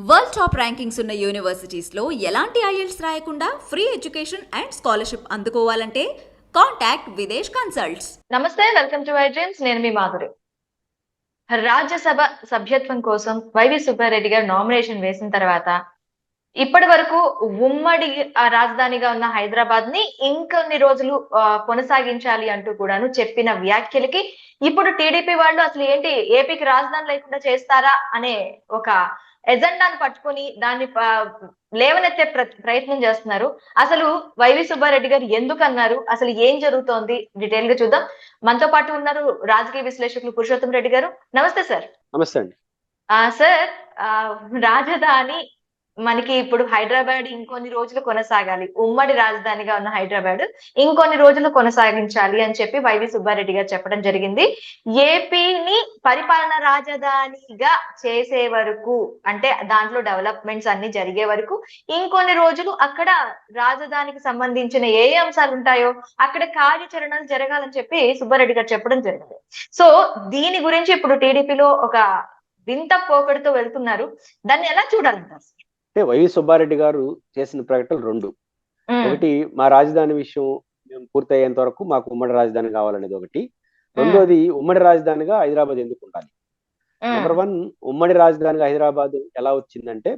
World top rankings ఉన్న యూనివర్సిటీస్లో ఎలాంటి IELTS రాయకుండా ఫ్రీ ఎడ్యుకేషన్ అండ్ స్కాలర్షిప్ అందుకోవాలంటే కాంటాక్ట్ విదేశ్ కన్సల్ట్స్. నమస్తే, వెల్కమ్ టు డ్రీమ్స్. నేను మీ మాధురి. రాజ్యసభ సభ్యత్వం కోసం వైవి సుబ్బారెడ్డి గారు నామినేషన్ వేసిన తర్వాత ఇప్పటి వరకు ఉమ్మడి రాజధానిగా ఉన్న హైదరాబాద్ ని ఇంకొన్ని రోజులు కొనసాగించాలి అంటూ కూడాను చెప్పిన వ్యాఖ్యలకి ఇప్పుడు టీడీపీ వాళ్ళు అసలు ఏంటి ఏపీకి రాజధాని లేకుండా చేస్తారా అనే ఒక ఎజెండాను పట్టుకొని దాన్ని లేవనెత్తే ప్రయత్నం చేస్తున్నారు. అసలు వైవి సుబ్బారెడ్డి గారు ఎందుకు అన్నారు, అసలు ఏం జరుగుతోంది, డీటెయిల్ గా చూద్దాం. మనతో పాటు ఉన్నారు రాజకీయ విశ్లేషకులు పురుషోత్తం రెడ్డి గారు. నమస్తే సార్. నమస్తే అండి. సార్, రాజధాని మనకి ఇప్పుడు హైదరాబాద్ ఇంకొన్ని రోజులు కొనసాగాలి, ఉమ్మడి రాజధానిగా ఉన్న హైదరాబాద్ ఇంకొన్ని రోజులు కొనసాగించాలి అని చెప్పి వైవి సుబ్బారెడ్డి గారు చెప్పడం జరిగింది. ఏపీని పరిపాలన రాజధానిగా చేసే వరకు, అంటే దాంట్లో డెవలప్మెంట్స్ అన్ని జరిగే వరకు ఇంకొన్ని రోజులు అక్కడ రాజధానికి సంబంధించిన ఏ అంశాలు ఉంటాయో అక్కడ కార్యాచరణలు జరగాలని చెప్పి సుబ్బారెడ్డి గారు చెప్పడం జరిగింది. సో దీని గురించి ఇప్పుడు టీడీపీలో ఒక వింత పోకడితో వెళ్తున్నారు. దాన్ని ఎలా చూడాలంటారు? అంటే వైవి సుబ్బారెడ్డి గారు చేసిన ప్రకటనలు రెండు. ఒకటి, మా రాజధాని విషయం మేము పూర్తయ్యేంత వరకు మాకు ఉమ్మడి రాజధాని కావాలనేది ఒకటి. రెండోది, ఉమ్మడి రాజధానిగా హైదరాబాద్ ఎందుకు ఉండాలి. నెంబర్ వన్, ఉమ్మడి రాజధానిగా హైదరాబాద్ ఎలా వచ్చిందంటే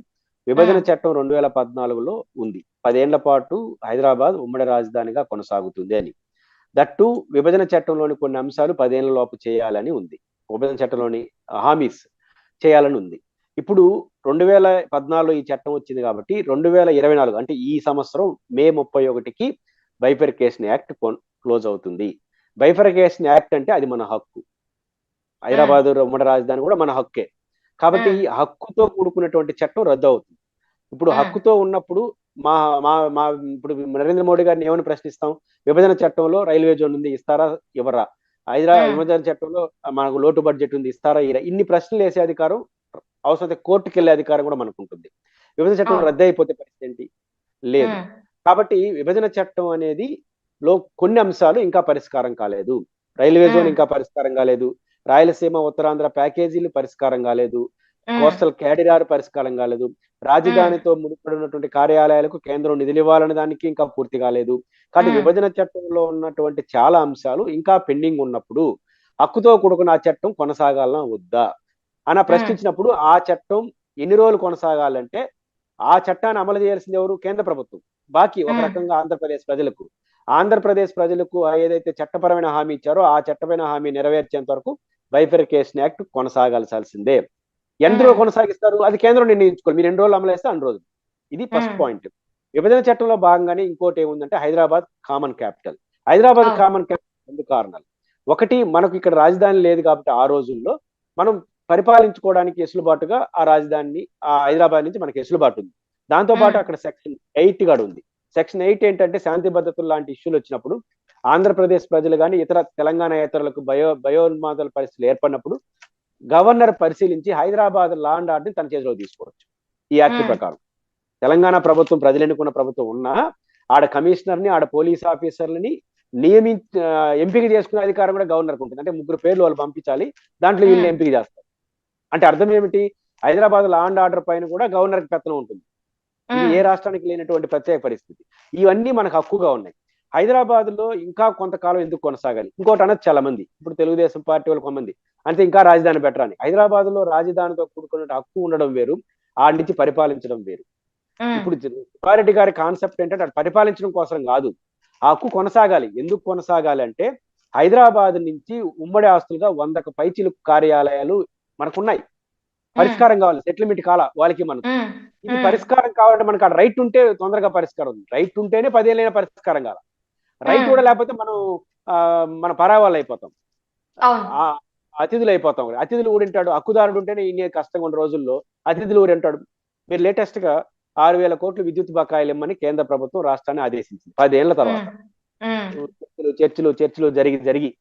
విభజన చట్టం 2014లో ఉంది. 10 ఏళ్ల పాటు హైదరాబాద్ ఉమ్మడి రాజధానిగా కొనసాగుతుంది అని. దట్టు విభజన చట్టంలోని కొన్ని అంశాలు 10 ఏళ్ల లోపు చేయాలని ఉంది. విభజన చట్టంలోని హామీస్ చేయాలని ఉంది. ఇప్పుడు 2014లో ఈ చట్టం వచ్చింది కాబట్టి 2024 అంటే ఈ సంవత్సరం మే 31కి బైఫర్కేషన్ యాక్ట్ క్లోజ్ అవుతుంది. బైఫర్కేషన్ యాక్ట్ అంటే అది మన హక్కు. హైదరాబాద్ ఉమ్మడి రాజధాని కూడా మన హక్కే. కాబట్టి ఈ హక్కుతో కూడుకున్నటువంటి చట్టం రద్దు అవుతుంది. ఇప్పుడు హక్కుతో ఉన్నప్పుడు మా మా మా ఇప్పుడు నరేంద్ర మోడీ గారిని ఏమని ప్రశ్నిస్తాం? విభజన చట్టంలో రైల్వే జోన్ ఉంది, ఇస్తారా ఇవ్వరా? విభజన చట్టంలో మనకు లోటు బడ్జెట్ ఉంది, ఇస్తారా ఇరా? ఇన్ని ప్రశ్నలు వేసే అధికారం, అవసరమైతే కోర్టుకు వెళ్ళే అధికారం కూడా మనకు ఉంటుంది. విభజన చట్టం రద్దు అయిపోతే పరిస్థితి ఏంటి? లేదు. కాబట్టి విభజన చట్టం అనేది కొన్ని అంశాలు ఇంకా పరిష్కారం కాలేదు. రైల్వే జోన్ ఇంకా పరిష్కారం కాలేదు, రాయలసీమ ఉత్తరాంధ్ర ప్యాకేజీలు పరిష్కారం కాలేదు, కోస్టల్ క్యారిడార్ పరిష్కారం కాలేదు, రాజధానితో ముడిపడి ఉన్నటువంటి కార్యాలయాలకు కేంద్రం నిధులు ఇవ్వాలనే దానికి ఇంకా పూర్తి కాలేదు. కాబట్టి విభజన చట్టంలో ఉన్నటువంటి చాలా అంశాలు ఇంకా పెండింగ్ ఉన్నప్పుడు హక్కుతో కూడుకున్న ఆ చట్టం కొనసాగాలనా వద్దా అని ప్రశ్నించినప్పుడు ఆ చట్టం ఎన్ని రోజులు కొనసాగాలంటే ఆ చట్టాన్ని అమలు చేయాల్సింది ఎవరు? కేంద్ర ప్రభుత్వం. బాకీ ఒక రకంగా ఆంధ్రప్రదేశ్ ప్రజలకు ఏదైతే చట్టపరమైన హామీ ఇచ్చారో ఆ చట్టపరమైన హామీ నెరవేర్చేంత వరకు బైఫర్కేషన్ యాక్ట్ కొనసాగాల్సిందే. ఎన్ని రోజులు కొనసాగిస్తారు అది కేంద్రం నిర్ణయించుకోవాలి. మీరు 2 రోజులు అమలు చేస్తే 2 రోజులు. ఇది ఫస్ట్ పాయింట్. విభజన చట్టంలో భాగంగానే ఇంకోటి ఏముందంటే Hyderabad common capital. Hyderabad common capital 2 కారణాలు. ఒకటి, మనకు ఇక్కడ రాజధాని లేదు కాబట్టి ఆ రోజుల్లో మనం పరిపాలించుకోవడానికి ఎసులుబాటుగా ఆ రాజధానిని హైదరాబాద్ నుంచి మనకి ఎసులుబాటు ఉంది. దాంతో పాటు అక్కడ సెక్షన్ 8 కూడా ఉంది. సెక్షన్ 8 ఏంటంటే శాంతి భద్రతలు లాంటి ఇష్యూలు వచ్చినప్పుడు ఆంధ్రప్రదేశ్ ప్రజలు కానీ ఇతర తెలంగాణ ఇతరులకు భయోన్మాదాల పరిస్థితులు ఏర్పడినప్పుడు గవర్నర్ పరిశీలించి హైదరాబాద్ లా అండ్ ఆర్డర్ని తన చేతిలో తీసుకోవచ్చు. ఈ యాక్ట్ ప్రకారం తెలంగాణ ప్రభుత్వం ప్రజలు ఎన్నుకున్న ప్రభుత్వం ఉన్నా ఆడ కమిషనర్ని, ఆడ పోలీస్ ఆఫీసర్లని ఎంపిక చేసుకునే అధికారం కూడా గవర్నర్కి ఉంటుంది. అంటే 3 పేర్లు వాళ్ళు పంపించాలి, దాంట్లో వీళ్ళు ఎంపిక చేస్తారు. అంటే అర్థం ఏమిటి? హైదరాబాద్ లా అండ్ ఆర్డర్ పైన కూడా గవర్నర్కి పెత్తనం ఉంటుంది. ఇది ఏ రాష్ట్రానికి లేనటువంటి ప్రత్యేక పరిస్థితి. ఇవన్నీ మనకు హక్కుగా ఉన్నాయి. హైదరాబాద్ లో ఇంకా కొంతకాలం ఎందుకు కొనసాగాలి? ఇంకోటి అనొచ్చు చాలా మంది, ఇప్పుడు తెలుగుదేశం పార్టీ వాళ్ళు కొంతమంది అంటే ఇంకా రాజధాని పెట్టరాని. హైదరాబాద్ లో రాజధానితో కూడుకున్న హక్కు ఉండడం వేరు, ఆడి నుంచి పరిపాలించడం వేరు. ఇప్పుడు సుబ్బారెడ్డి గారి కాన్సెప్ట్ ఏంటంటే అది పరిపాలించడం కోసం కాదు, ఆ హక్కు కొనసాగాలి. ఎందుకు కొనసాగాలి అంటే హైదరాబాద్ నుంచి ఉమ్మడి ఆస్తులుగా 100కు పైచిలుకు కార్యాలయాలు మనకున్నాయి. పరిష్కారం కావాలి, సెటిల్మెంట్ కాల వాళ్ళకి మనకు. ఇది పరిష్కారం కావాలంటే మనకు ఆ రైట్ ఉంటే తొందరగా పరిష్కారం ఉంది. రైట్ ఉంటేనే 10 ఏళ్ళైనా పరిష్కారం కాల. రైట్ కూడా లేకపోతే మన పరావాళ్ళు అయిపోతాం, అతిథులు అయిపోతాం. అతిథులు ఊడింటాడు, హక్కుదారుడు ఉంటేనే ఇన్ని కష్టంగా ఉన్న రోజుల్లో అతిథులు ఊరింటాడు. మీరు లేటెస్ట్ గా 6,000 కోట్లు విద్యుత్ బకాయిలు ఇమ్మని కేంద్ర ప్రభుత్వం రాష్ట్రాన్ని ఆదేశించింది. 10 ఏళ్ల తర్వాత చర్చలు జరిగి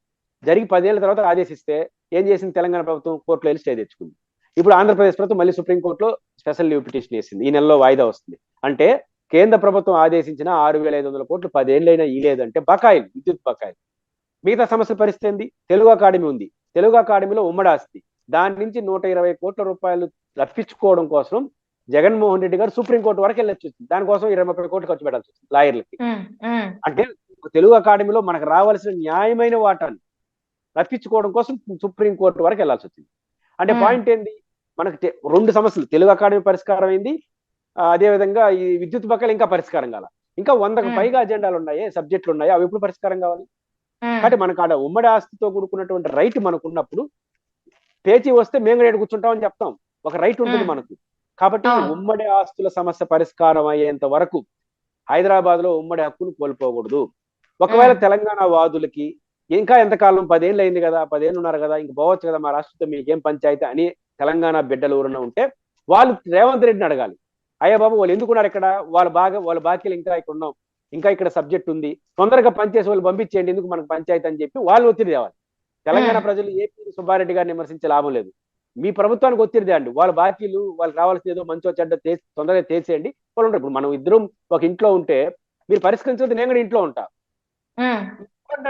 10 ఏళ్ల తర్వాత ఆదేశిస్తే ఏం చేసింది తెలంగాణ ప్రభుత్వం? కోర్టులో వెళ్ళి స్టే తెచ్చుకుంది. ఇప్పుడు ఆంధ్రప్రదేశ్ ప్రభుత్వం మళ్ళీ సుప్రీంకోర్టులో స్పెషల్ లీవ్ పిటిషన్ వేసింది. ఈ నెలలో వాయిదా వస్తుంది. అంటే కేంద్ర ప్రభుత్వం ఆదేశించిన 6,500 కోట్లు 10 ఏళ్ళైనా ఇలేదంటే బకాయిలు, విద్యుత్ బకాయిలు. మిగతా సమస్యల పరిస్థితి ఏంది? తెలుగు అకాడమీ ఉంది. తెలుగు అకాడమీలో ఉమ్మడి ఆస్తి, దాని నుంచి 120 కోట్ల రూపాయలు రప్పించుకోవడం కోసం జగన్మోహన్ రెడ్డి గారు సుప్రీంకోర్టు వరకు వెళ్ళొచ్చు, దానికోసం 20-30 కోట్లు ఖర్చు పెట్టాల్సి వచ్చింది లాయర్లకి. అంటే తెలుగు అకాడమీలో మనకు రావాల్సిన న్యాయమైన వాటాన్ని రప్పించుకోవడం కోసం సుప్రీంకోర్టు వరకు వెళ్ళాల్సి వచ్చింది. అంటే పాయింట్ ఏంది, మనకు 2 సమస్యలు తెలుగు అకాడమీ పరిష్కారం అయింది, అదేవిధంగా ఈ విద్యుత్ బకాయిలు ఇంకా పరిష్కారం కాల, ఇంకా 100కు పైగా అజెండాలు ఉన్నాయి, సబ్జెక్టులు ఉన్నాయి, అవి ఎప్పుడు పరిష్కారం కావాలి? కాబట్టి మనకు ఆడ ఉమ్మడి ఆస్తితో కూడుకున్నటువంటి రైట్ మనకు ఉన్నప్పుడు పేచీ వస్తే మేము రేటు కూర్చుంటామని చెప్తాం, ఒక రైట్ ఉంటుంది మనకు. కాబట్టి ఉమ్మడి ఆస్తుల సమస్య పరిష్కారం అయ్యేంత వరకు హైదరాబాద్ లో ఉమ్మడి హక్కును కోల్పోకూడదు. ఒకవేళ తెలంగాణ వాదులకి ఇంకా ఎంతకాలం 10 ఏళ్ళు అయింది కదా, 10 ఏళ్ళు ఉన్నారు కదా, ఇంక పోవచ్చు కదా మా రాష్ట్రంతో మీకేం పంచాయతీ అని తెలంగాణ బిడ్డలు ఎవరన్నా ఉంటే వాళ్ళు రేవంత్ రెడ్డిని అడగాలి, అయ్యా బాబు వాళ్ళు ఎందుకున్నారు ఇక్కడ, వాళ్ళ బాకీలు ఇంకా ఇక్కడ ఉన్నాం, ఇంకా ఇక్కడ సబ్జెక్ట్ ఉంది, తొందరగా పనిచేసి వాళ్ళు పంపించేయండి, ఎందుకు మనకు పంచాయతీ అని చెప్పి వాళ్ళు ఒత్తిడి తేవాలి. తెలంగాణ ప్రజలు ఏపీ సుబ్బారెడ్డి గారిని విమర్శించే లాభం లేదు, మీ ప్రభుత్వానికి ఒత్తిడి తేండి, వాళ్ళ బాకీలు వాళ్ళకి రావాల్సిన ఏదో మంచో చెడ్డ తొందరగా తీసేయండి వాళ్ళు ఉంటారు. ఇప్పుడు మనం ఇద్దరం ఒక ఇంట్లో ఉంటే మీరు పరిష్కరించకపోతే నేను కూడా ఇంట్లో ఉంటా,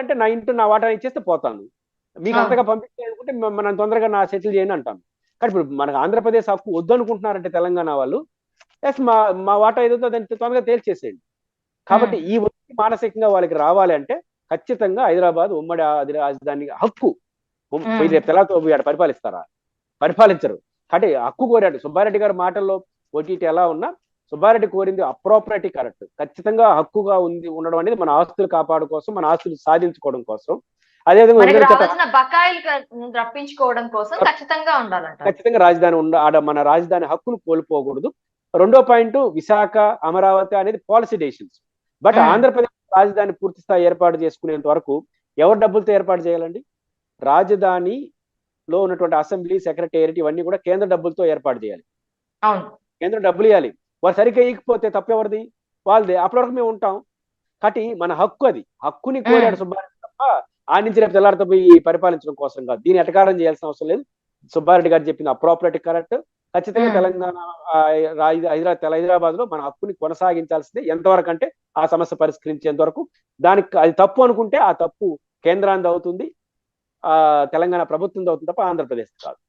అంటే నా ఇంట్లో నా వాటా ఇచ్చేస్తే పోతాను, మీకు అంతగా పంపించాలనుకుంటే మనం తొందరగా నా సెటిల్ చేయండి అంటాను. కానీ ఇప్పుడు మనకు ఆంధ్రప్రదేశ్ హక్కు వద్దు అనుకుంటున్నారంటే తెలంగాణ వాళ్ళు, ఎస్ మా వాటా ఏదో దాన్ని తొందరగా తేల్చేసేయండి. కాబట్టి ఈ ఒత్తిడి మానసికంగా వాళ్ళకి రావాలి అంటే ఖచ్చితంగా హైదరాబాద్ ఉమ్మడి రాజధాని హక్కు రేపు తెల్లతో ఆడ పరిపాలించరు. కాబట్టి హక్కు కోరాడు సుబ్బారెడ్డి గారి మాటల్లో ఓటీటీ ఎలా ఉన్నా సుబ్బారెడ్డి కోరింది అప్రోప్రియేట్ కరెక్ట్, ఖచ్చితంగా హక్కుగా ఉండడం అనేది మన ఆస్తులు కాపాడు కోసం, మన ఆస్తులు సాధించుకోవడం కోసం, అదేవిధంగా బకాయిలు రప్పించుకోవడం కోసం ఖచ్చితంగా ఉండాలంట. ఖచ్చితంగా రాజధాని ఆడ మన రాజధాని హక్కును కోల్పోకూడదు. రెండో పాయింట్ విశాఖ అమరావతి అనేది పాలసీ డెసిషన్స్. బట్ ఆంధ్రప్రదేశ్ రాజధాని పూర్తి స్థాయి ఏర్పాటు చేసుకునేంత వరకు ఎవరు డబ్బులతో ఏర్పాటు చేయాలండి? రాజధానిలో ఉన్నటువంటి అసెంబ్లీ, సెక్రటేరియట్ ఇవన్నీ కూడా కేంద్ర డబ్బులతో ఏర్పాటు చేయాలి. కేంద్రం డబ్బులు ఇవ్వాలి. వాళ్ళు సరిగ్గా ఇవ్వకపోతే తప్పెవరిది? వాళ్ళదే. అప్పటి వరకు మేము ఉంటాం. కాబట్టి మన హక్కు అది. హక్కుని కోరాడు సుబ్బారెడ్డి తప్ప ఆ నుంచి రేపు తెల్లారితో పోయి పరిపాలించడం కోసం కాదు. దీన్ని ఎటకారం చేయాల్సిన అవసరం లేదు. సుబ్బారెడ్డి గారు చెప్పింది అప్రోప్రియేట్ కరెక్ట్. ఖచ్చితంగా తెలంగాణ హైదరాబాద్ లో మన హక్కుని కొనసాగించాల్సిందే. ఎంతవరకు అంటే ఆ సమస్య పరిష్కరించేంత వరకు. దానికి అది తప్పు అనుకుంటే ఆ తప్పు కేంద్రానికి అవుతుంది, తెలంగాణ ప్రభుత్వం అవుతుంది తప్ప ఆంధ్రప్రదేశ్ కాదు.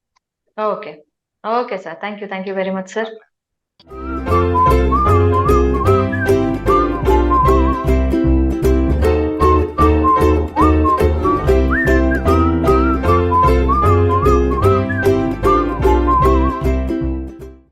Okay sir, thank you very much sir.